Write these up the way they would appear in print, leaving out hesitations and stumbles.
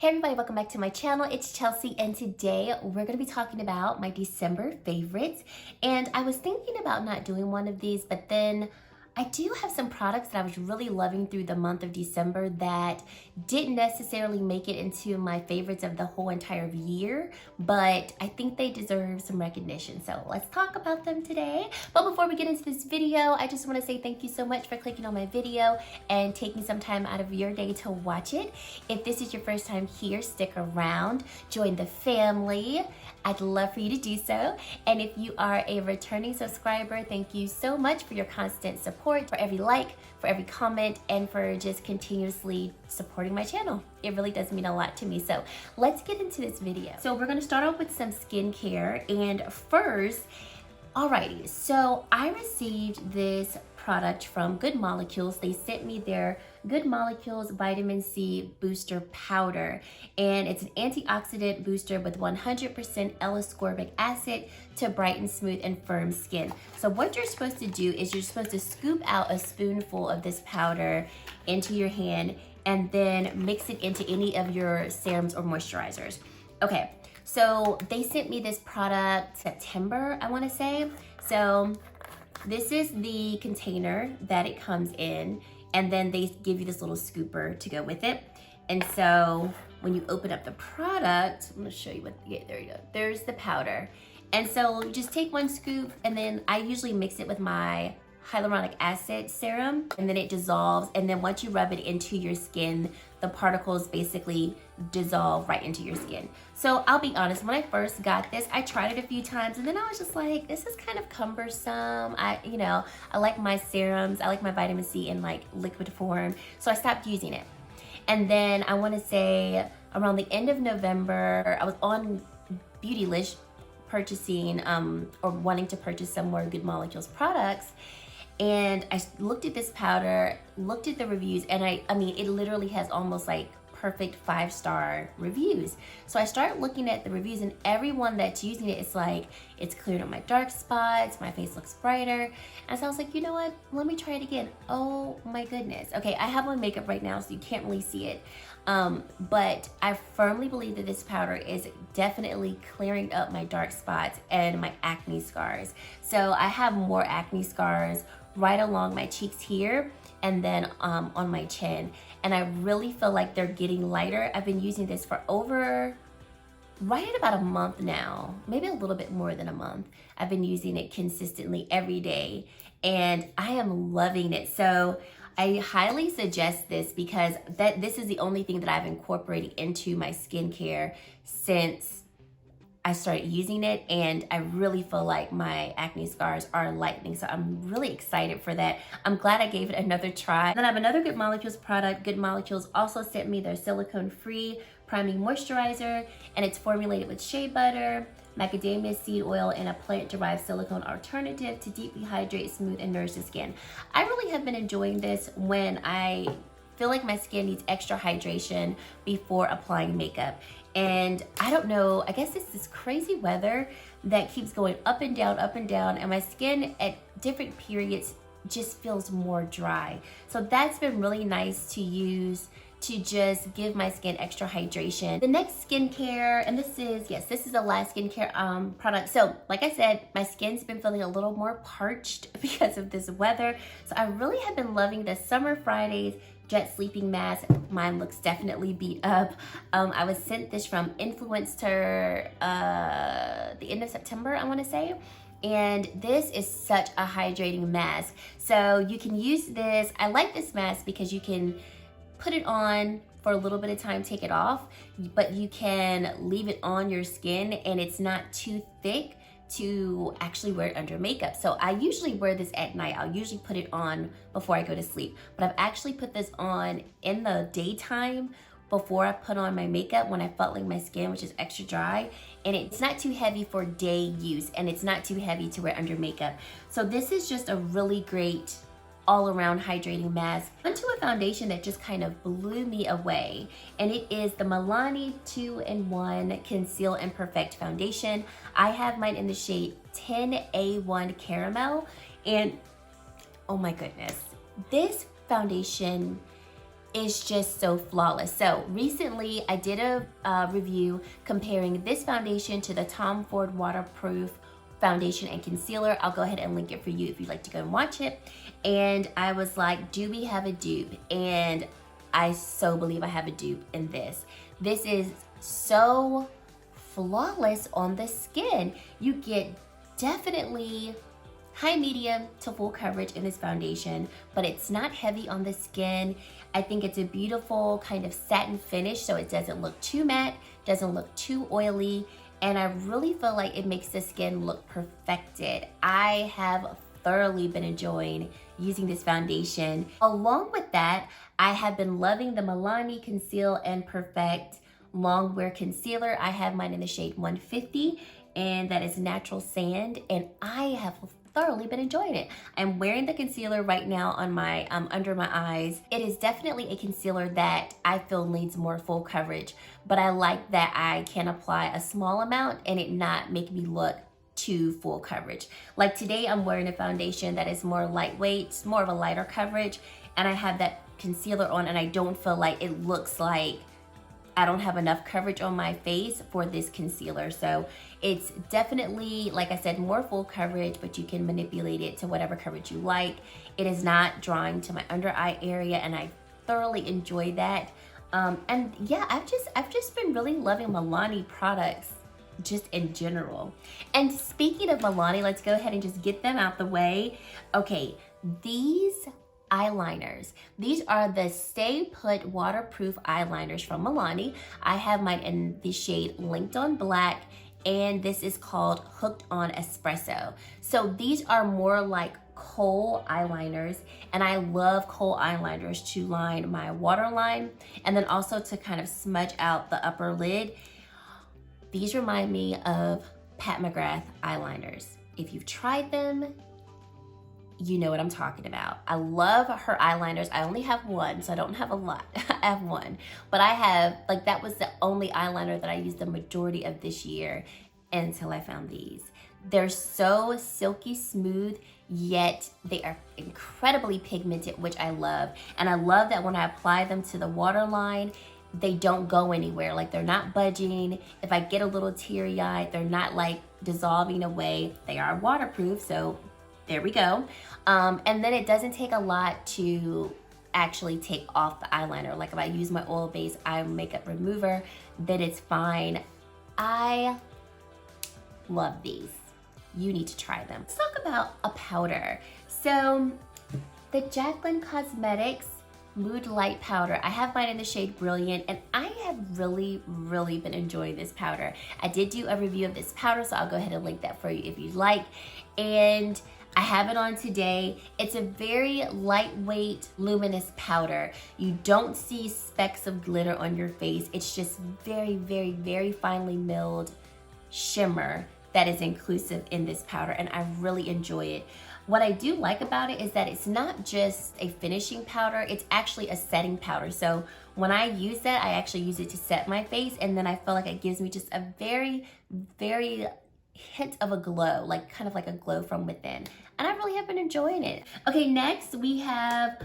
Hey everybody, welcome back to my channel. It's Chelsea and today we're going to be talking about my December favorites. And I was thinking about not doing one of these, but then I do have some products that I was really loving through the month of December that didn't necessarily make it into my favorites of the whole entire year, but I think they deserve some recognition. So let's talk about them today. But before we get into this video, I just want to say thank you so much for clicking on my video and taking some time out of your day to watch it. If this is your first time here, stick around, join the family. I'd love for you to do so. And if you are a returning subscriber, thank you so much for your constant support, for every like, for every comment, and for just continuously supporting my channel. It really does mean a lot to me. So let's get into this video. So we're gonna start off with some skincare. And first, alrighty, so I received this product from Good Molecules. They sent me their Good Molecules Vitamin C Booster Powder, and it's an antioxidant booster with 100% L-ascorbic acid to brighten smooth and firm skin. So what you're supposed to do is you're supposed to scoop out a spoonful of this powder into your hand and then mix it into any of your serums or moisturizers. Okay, so they sent me this product September, I want to say. So this is the container that it comes in, and then they give you this little scooper to go with it. And so when you open up the product, I'm gonna show you what, yeah, there you go. There's the powder. And so you just take one scoop, and then I usually mix it with my hyaluronic acid serum, and then it dissolves. And then once you rub it into your skin, the particles basically dissolve right into your skin. So I'll be honest, when I first got this, I tried it a few times and then I was just like, this is kind of cumbersome. I like my serums, I like my vitamin C in like liquid form. So I stopped using it. And then I wanna say around the end of November, I was on Beautylish purchasing or wanting to purchase some more Good Molecules products. And I looked at this powder, looked at the reviews, and I mean, it literally has almost like perfect 5-star reviews. So I started looking at the reviews, and everyone that's using it is like, it's cleared up my dark spots, my face looks brighter. And so I was like, you know what, let me try it again. Oh my goodness. Okay, I have on makeup right now, so you can't really see it. But I firmly believe that this powder is definitely clearing up my dark spots and my acne scars. So I have more acne scars right along my cheeks here and then on my chin. And I really feel like they're getting lighter. I've been using this for right at about a month now, maybe a little bit more than a month. I've been using it consistently every day and I am loving it. So I highly suggest this because this is the only thing that I've incorporated into my skincare since I started using it, and I really feel like my acne scars are lightening. So I'm really excited for that. I'm glad I gave it another try. Then I have another Good Molecules product. Good Molecules also sent me their silicone-free priming moisturizer, and it's formulated with shea butter, macadamia seed oil, and a plant-derived silicone alternative to deeply hydrate, smooth, and nourish the skin. I really have been enjoying this when I feel like my skin needs extra hydration before applying makeup. And I don't know, I guess it's this crazy weather that keeps going up and down, and my skin at different periods just feels more dry. So that's been really nice to use to just give my skin extra hydration. The next skincare, and this is the last skincare product. So like I said, my skin's been feeling a little more parched because of this weather. So I really have been loving the Summer Fridays Jet Sleeping Mask. Mine looks definitely beat up. I was sent this from Influencer the end of September, I wanna say. And this is such a hydrating mask. So you can use this. I like this mask because you can put it on for a little bit of time, take it off, but you can leave it on your skin and it's not too thick to actually wear it under makeup. So I usually wear this at night. I'll usually put it on before I go to sleep, but I've actually put this on in the daytime before I put on my makeup when I felt like my skin was just extra dry. And it's not too heavy for day use, and it's not too heavy to wear under makeup. So this is just a really great all-around hydrating mask. Onto a foundation that just kind of blew me away, and it is the Milani 2-in-1 Conceal and Perfect Foundation. I have mine in the shade 10A1 Caramel, and oh my goodness, this foundation is just so flawless. So recently I did a review comparing this foundation to the Tom Ford Waterproof Foundation and Concealer. I'll go ahead and link it for you if you'd like to go and watch it. And I was like, do we have a dupe? And I so believe I have a dupe in this. This is so flawless on the skin. You get definitely high medium to full coverage in this foundation, but it's not heavy on the skin. I think it's a beautiful kind of satin finish, so it doesn't look too matte, doesn't look too oily, and I really feel like it makes the skin look perfected. I have thoroughly been enjoying using this foundation. Along with that, I have been loving the Milani Conceal and Perfect Longwear Concealer. I have mine in the shade 150, and that is Natural Sand, and I have thoroughly been enjoying it. I'm wearing the concealer right now on my under my eyes. It is definitely a concealer that I feel needs more full coverage, but I like that I can apply a small amount and it not make me look too full coverage. Like today I'm wearing a foundation that is more lightweight, more of a lighter coverage, and I have that concealer on and I don't feel like it looks like I don't have enough coverage on my face for this concealer. So it's definitely, like I said, more full coverage, but you can manipulate it to whatever coverage you like. It is not drawing to my under eye area, and I thoroughly enjoy that. And yeah, I've just been really loving Milani products just in general. And speaking of Milani, let's go ahead and just get them out the way. Okay, these eyeliners. These are the Stay Put waterproof eyeliners from Milani. I have mine in the shade Linked on Black, and this is called Hooked on Espresso. So these are more like kohl eyeliners, and I love kohl eyeliners to line my waterline and then also to kind of smudge out the upper lid. These remind me of Pat McGrath eyeliners. If you've tried them, you know what I'm talking about. I love her eyeliners. I only have one, so I don't have a lot. I have one, but I have, like, that was the only eyeliner that I used the majority of this year until I found these. They're so silky smooth, yet they are incredibly pigmented, which I love. And I love that when I apply them to the waterline, they don't go anywhere. Like, they're not budging. If I get a little teary-eyed, they're not like dissolving away. They are waterproof, so there we go. And then it doesn't take a lot to actually take off the eyeliner. Like if I use my oil-based eye makeup remover, then it's fine. I love these. You need to try them. Let's talk about a powder. So the Jaclyn Cosmetics Mood Light Powder. I have mine in the shade Brilliant, and I have really been enjoying this powder. I did do a review of this powder, so I'll go ahead and link that for you if you'd like. And I have it on today. It's a very lightweight, luminous powder. You don't see specks of glitter on your face. It's just very finely milled shimmer that is inclusive in this powder, and I really enjoy it. What I do like about it is that it's not just a finishing powder, it's actually a setting powder. So when I use that, I actually use it to set my face, and then I feel like it gives me just a very hint of a glow, like kind of like a glow from within. And I really have been enjoying it. Okay, next we have,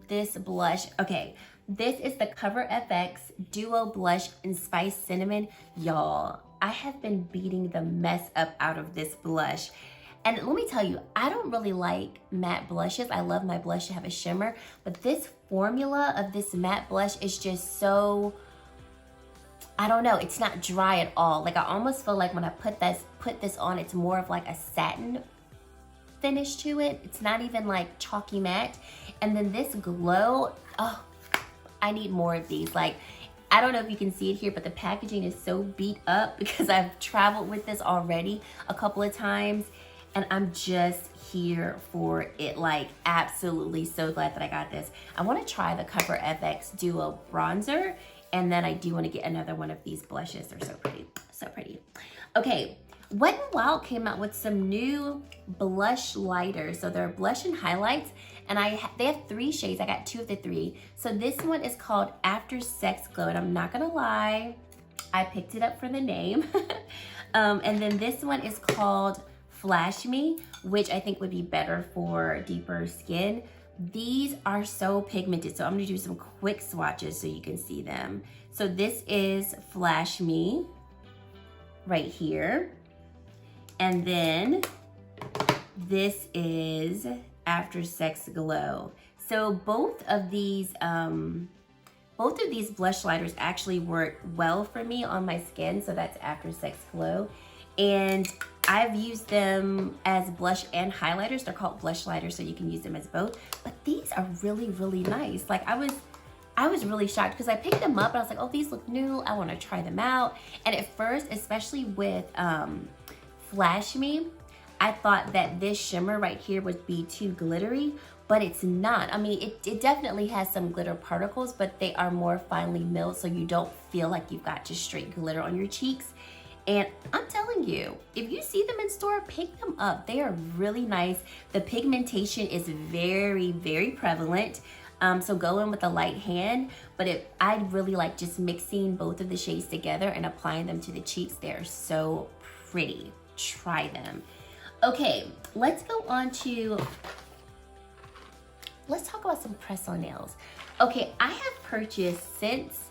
this blush. Okay, this is the Cover FX Duo Blush in Spice Cinnamon. Y'all, I have been beating the mess up out of this blush. And let me tell you, I don't really like matte blushes. I love my blush to have a shimmer, but this formula of this matte blush is just so, I don't know, it's not dry at all. Like I almost feel like when I put this on, it's more of like a satin finish to it. It's not even like chalky matte. And then this glow, oh, I need more of these. Like, I don't know if you can see it here, but the packaging is so beat up because I've traveled with this already a couple of times, and I'm just here for it. Like, absolutely so glad that I got this. I want to try the Cover FX Duo Bronzer, and then I do want to get another one of these blushes. They're so pretty, so pretty. Okay, Wet n Wild came out with some new blush lighters. So they're blush and highlights, and they have 3 shades. I got 2 of the 3. So this one is called After Sex Glow, and I'm not gonna lie, I picked it up for the name. And then this one is called Flash Me, which I think would be better for deeper skin. These are so pigmented, so I'm gonna do some quick swatches so you can see them. So this is Flash Me right here. And then this is After Sex Glow. So both of these blush lighters actually work well for me on my skin. So that's After Sex Glow. And I've used them as blush and highlighters. They're called blush lighters, so you can use them as both. But these are really, really nice. Like I was really shocked because I picked them up and I was like, oh, these look new. I want to try them out. And at first, especially with Flash Me, I thought that this shimmer right here would be too glittery, but it's not. I mean, it definitely has some glitter particles, but they are more finely milled, so you don't feel like you've got just straight glitter on your cheeks. And I'm telling you, if you see them in store, pick them up. They are really nice. The pigmentation is very, very prevalent. So go in with a light hand, but I really like just mixing both of the shades together and applying them to the cheeks. They're so pretty. Try them. Okay, let's go on to, let's talk about some press-on nails. Okay, I have purchased since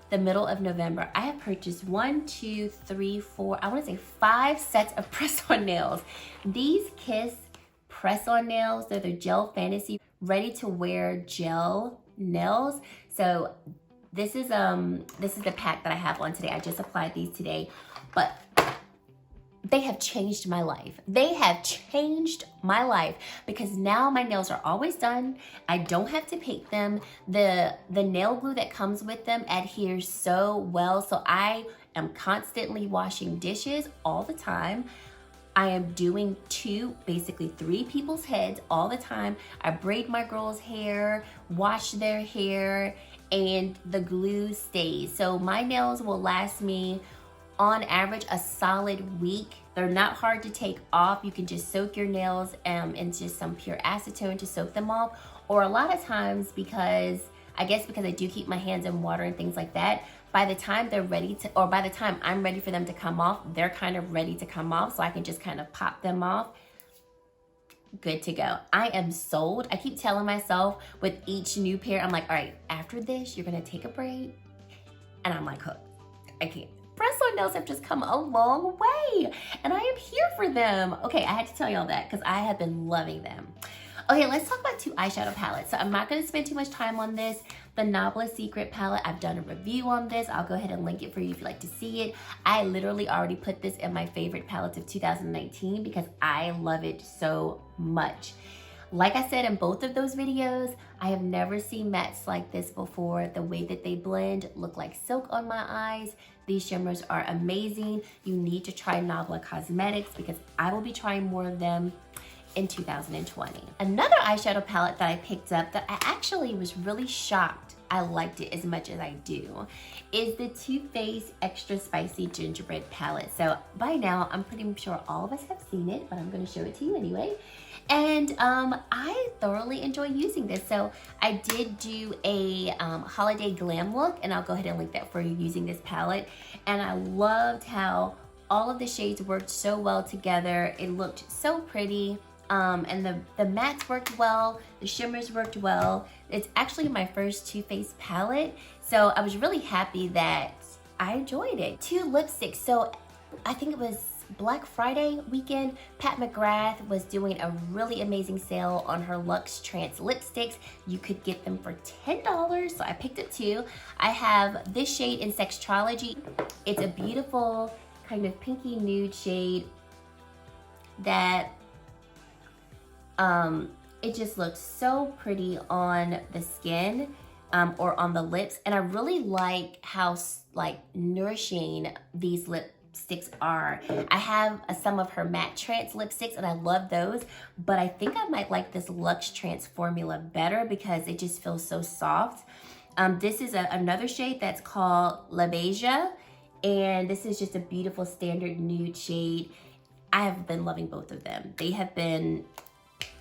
the middle of November, I have purchased 1, 2, 3, 4, I want to say 5 sets of press-on nails. These Kiss press-on nails, they're the Gel Fantasy ready to wear gel nails. So this is the pack that I have on today. I just applied these today, but they have changed my life. They have changed my life because now my nails are always done. I don't have to paint them. The nail glue that comes with them adheres so well. So I am constantly washing dishes all the time. I am doing 2, basically 3 people's heads all the time. I braid my girls' hair, wash their hair, and the glue stays. So my nails will last me on average a solid week. They're not hard to take off. You can just soak your nails in just some pure acetone to soak them off. Or a lot of times, because I do keep my hands in water and things like that, by the time they're ready to, or by the time I'm ready for them to come off, they're kind of ready to come off, so I can just kind of pop them off. Good to go. I am sold. I keep telling myself with each new pair, I'm like, all right, after this, you're gonna take a break. And I'm like, hooked. I can't. Press-on nails have just come a long way, and I am here for them. Okay, I had to tell y'all that because I have been loving them. Okay, let's talk about 2 eyeshadow palettes. So I'm not going to spend too much time on this. The Nobla Secret palette, I've done a review on this. I'll go ahead and link it for you if you'd like to see it. I literally already put this in my favorite palettes of 2019 because I love it so much. Like I said in both of those videos, I have never seen mattes like this before. The way that they blend look like silk on my eyes. These shimmers are amazing. You need to try Nobla Cosmetics because I will be trying more of them in 2020. Another eyeshadow palette that I picked up that I actually was really shocked I liked it as much as I do is the Too Faced Extra Spicy Gingerbread palette. So by now, I'm pretty sure all of us have seen it, but I'm gonna show it to you anyway. And I thoroughly enjoy using this. So I did do a holiday glam look, and I'll go ahead and link that for you using this palette. And I loved how all of the shades worked so well together. It looked so pretty. And the mattes worked well, the shimmers worked well. It's actually my first Too Faced palette, so I was really happy that I enjoyed it. 2 lipsticks, so I think it was Black Friday weekend, Pat McGrath was doing a really amazing sale on her LuxTrance lipsticks. You could get them for $10, so I picked up 2. I have this shade in Sextrology. It's a beautiful kind of pinky nude shade that it just looks so pretty on the skin or on the lips, and I really like how nourishing these lipsticks are. I have some of her matte trance lipsticks and I love those, but I think I might like this LuxTrance formula better because it just feels so soft. This is another shade that's called La Beige, and this is just a beautiful standard nude shade. I have been loving both of them. They have been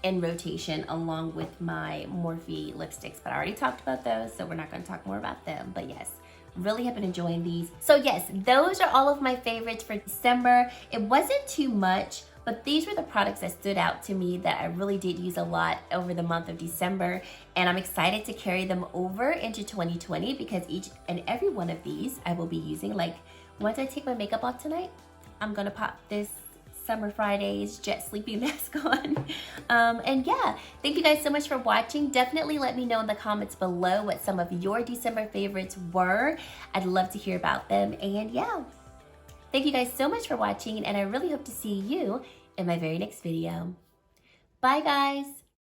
in rotation along with my Morphe lipsticks, but I already talked about those, so we're not going to talk more about them. But yes, really have been enjoying these. So yes, those are all of my favorites for December. It wasn't too much, But these were the products that stood out to me that I really did use a lot over the month of December. And I'm excited to carry them over into 2020 because each and every one of these I will be using. Like once I take my makeup off tonight, I'm gonna pop this Summer Fridays jet sleeping mask on. And yeah, thank you guys so much for watching. Definitely let me know in the comments below what some of your December favorites were. I'd love to hear about them. And yeah, thank you guys so much for watching, and I really hope to see you in my very next video. Bye guys.